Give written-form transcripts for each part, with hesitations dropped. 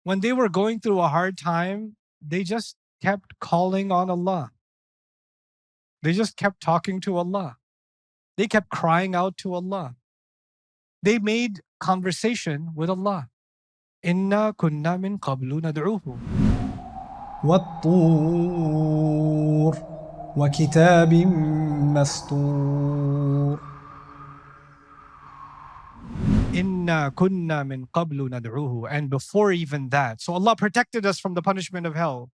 When they were going through a hard time, they just kept calling on Allah. They just kept talking to Allah. They kept crying out to Allah. They made conversation with Allah. Inna kunna min qablu nad'uhu. والطور وكتاب مسطور. Inna kunna min qablu nad'uhu. And before even that, so Allah protected us from the punishment of hell.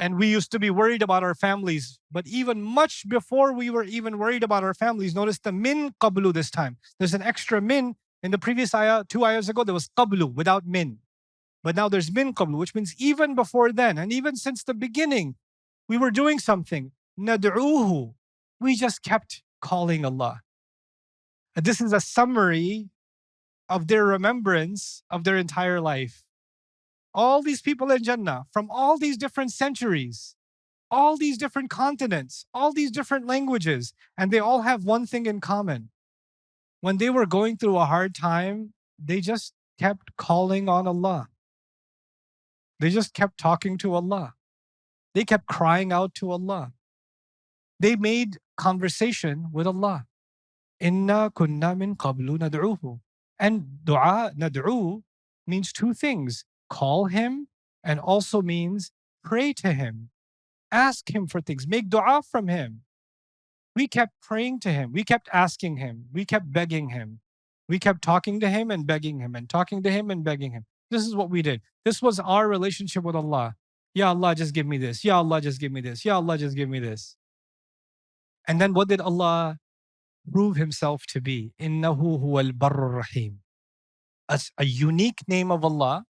And we used to be worried about our families. But even much before we were even worried about our families, notice the min qablu this time. There's an extra min. In the previous ayah, 2 ayahs ago, there was qablu without min. But now there's min qablu, which means even before then, and even since the beginning, we were doing something. Nad'uhu. We just kept calling Allah. And this is a summary of their remembrance of their entire life. All these people in Jannah, from all these different centuries, all these different continents, all these different languages, and they all have one thing in common. When they were going through a hard time, they just kept calling on Allah. They just kept talking to Allah. They kept crying out to Allah. They made conversation with Allah. Inna kunna min qablu nad'uhu. And dua, nad'u, means two things. Call Him and also means pray to Him. Ask Him for things. Make dua from Him. We kept praying to Him. We kept asking Him. We kept begging Him. We kept talking to Him and begging Him and talking to Him and begging Him. This is what we did. This was our relationship with Allah. Ya Allah, just give me this. Ya Allah, just give me this. Ya Allah, just give me this. And then what did Allah prove Himself to be? Innahu huwa Al-Barr Rahim. As a unique name of Allah.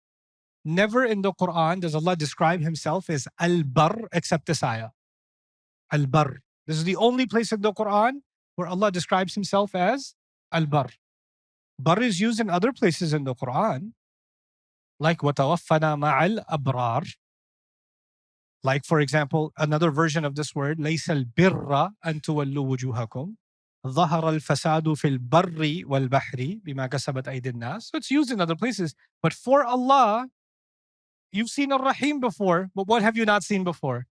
Never in the Quran does Allah describe Himself as Al-Barr except this ayah. Al-Barr. This is the only place in the Quran where Allah describes Himself as Al-Barr. Barr is used in other places in the Quran, like وَتَوَفَّنَا مَعَ الْأَبْرَارِ. Like, for example, another version of this word, لَيْسَ الْبِرَّ أَن تُوَلُّوا وُجُوهَكُمْ ظَهَرَ الْفَسَادُ فِي الْبَرِّ وَالْبَحْرِ بِمَا كَسَبَتْ أَيْدِي النَّاسِ. So it's used in other places. But for Allah, you've seen Ar-Rahim before, but what have you not seen before?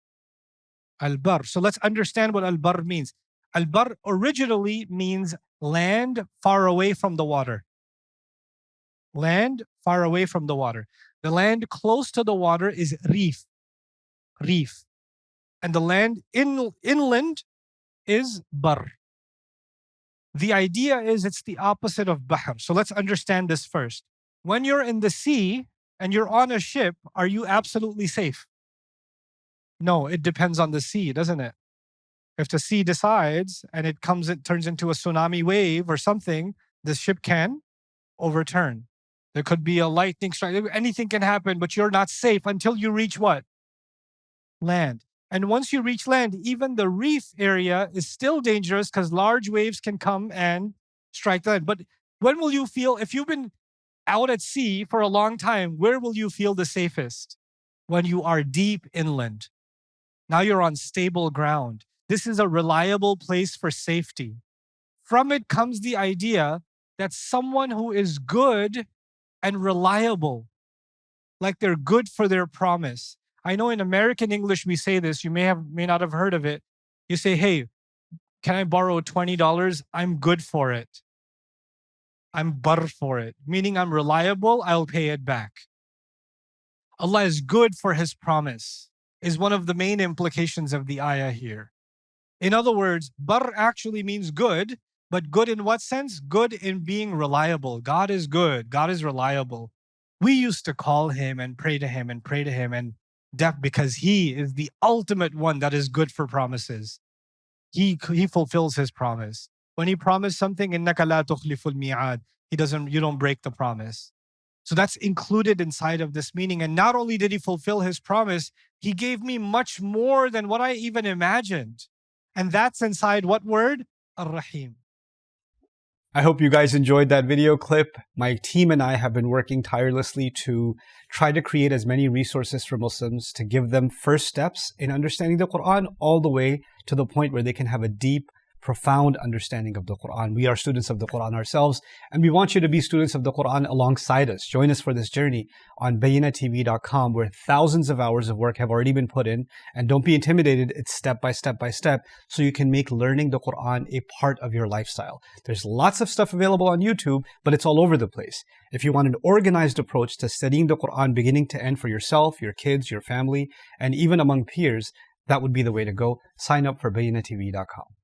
Al-Barr. So let's understand what Al-Barr means. Al-Barr originally means land far away from the water. Land far away from the water. The land close to the water is Reef. Reef. And the land inland is Barr. The idea is it's the opposite of Bahr. So let's understand this first. When you're in the sea and you're on a ship, are you absolutely safe? No, it depends on the sea, doesn't it? If the sea decides and it turns into a tsunami wave or something, the ship can overturn. There could be a lightning strike. Anything can happen, but you're not safe until you reach what? Land. And once you reach land, even the reef area is still dangerous because large waves can come and strike the land. But when will you feel, if you've been out at sea for a long time, where will you feel the safest? When you are deep inland. Now you're on stable ground. This is a reliable place for safety. From it comes the idea that someone who is good and reliable, like they're good for their promise. I know in American English we say this, you may not have heard of it. You say, hey, can I borrow $20? I'm good for it. I'm barr for it, meaning I'm reliable, I'll pay it back. Allah is good for His promise, is one of the main implications of the ayah here. In other words, barr actually means good, but good in what sense? Good in being reliable. God is good, God is reliable. We used to call Him and pray to Him and pray to Him and because He is the ultimate one that is good for promises. He fulfills His promise. When He promised something, إِنَّكَ لَا تُخْلِفُ الْمِيعَادِ, you don't break the promise. So that's included inside of this meaning. And not only did He fulfill His promise, He gave me much more than what I even imagined. And that's inside what word? Ar-Rahim. I hope you guys enjoyed that video clip. My team and I have been working tirelessly to try to create as many resources for Muslims to give them first steps in understanding the Quran all the way to the point where they can have a deep, profound understanding of the Quran. We are students of the Quran ourselves, and we want you to be students of the Quran alongside us. Join us for this journey on BayyinahTV.com, where thousands of hours of work have already been put in. And don't be intimidated, it's step by step by step, so you can make learning the Quran a part of your lifestyle. There's lots of stuff available on YouTube, but it's all over the place. If you want an organized approach to studying the Quran beginning to end for yourself, your kids, your family, and even among peers, that would be the way to go. Sign up for BayyinahTV.com.